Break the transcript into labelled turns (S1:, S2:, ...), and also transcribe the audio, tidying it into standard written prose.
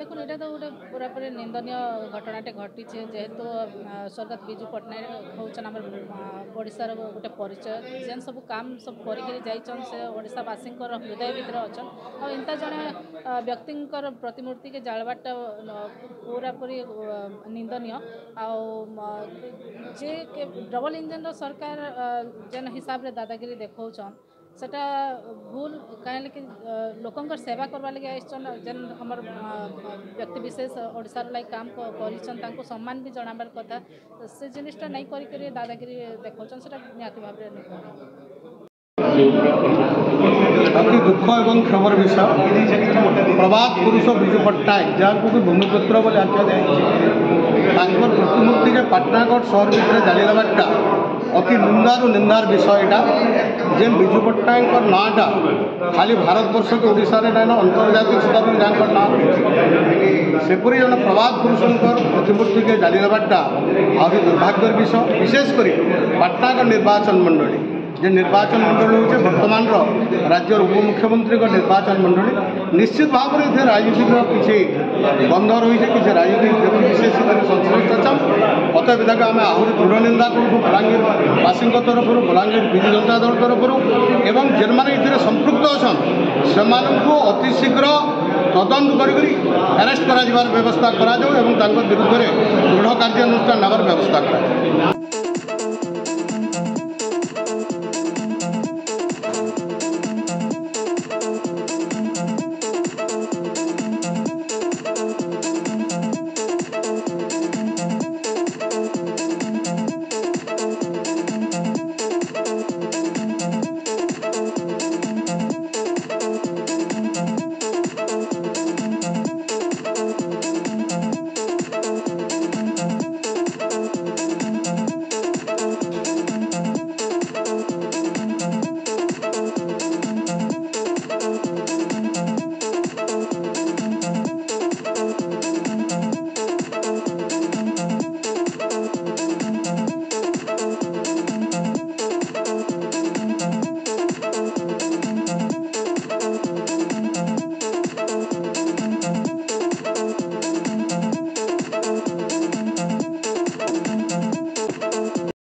S1: देखो ये तो गोटे पूरापूरी निंदनीय घटनाटे घटी जेहेतु स्वर्गत बिजू पट्टनायक हूँ आम ओडार गोटे परिचय जेन सब काम सब करके से ओडावासी हृदय भितर अच्छा और इंता जड़े व्यक्ति प्रतिमूर्ति के जालवाटा पूरापूरी निंदनीय जे डबल इंजन सरकार जेन हिसाब से दादागिरी देखौन सेटा भूल कहीं लोकंर सेवा करवा लगे आइसन जेन हमर व्यक्ति विशेष ओडार लाइक काम कर सम्मान भी जनाबार कथा से जिनिसटा नहीं करी दादागिरी देखौन से निहाती भाव
S2: अति दुख एवं क्षमर विषय प्रभात पुरुष विजु पट्टनायक जहाँ को भूमिपुत्र बोले आख्या जाए प्रतिमूर्ति के पाटनागढ़ सहर भितर जाली देवाटा अति निंदार निंदार विषय यहाँ जेन विजु पट्टनायक नाटा खाली भारत वर्ष के ओडिशा रे ना अंतर्जातिक स्तर में जहाँ ना सेपरी जन प्रभात पुरुष प्रतिमूर्ति के जाली देवाटा आहरी दुर्भाग्यर विषय विशेषकर पाटनागढ़ निर्वाचन मंडली जे निर्वाचन मंडली हूँ बर्तमान राज्य उपमुख्यमंत्री निर्वाचन मंडली निश्चित भाव में ये राजनीतिक किसी बंध रही है किसी राजनीतिक व्यक्ति विशेष संश्लिष्ट अच्छा अतएव आम आहरी दृढ़ निंदा करूँ बलांगीरवासी तरफ बलांगीर विजु जनता दल तरफ एवं जेन मैंने ये संपृक्त अच्छा से अति शीघ्र तदंत करेस्ट कर व्यवस्था करा विरुद्ध में दृढ़ कार्यानुष्ठान नवर व्यवस्था करा।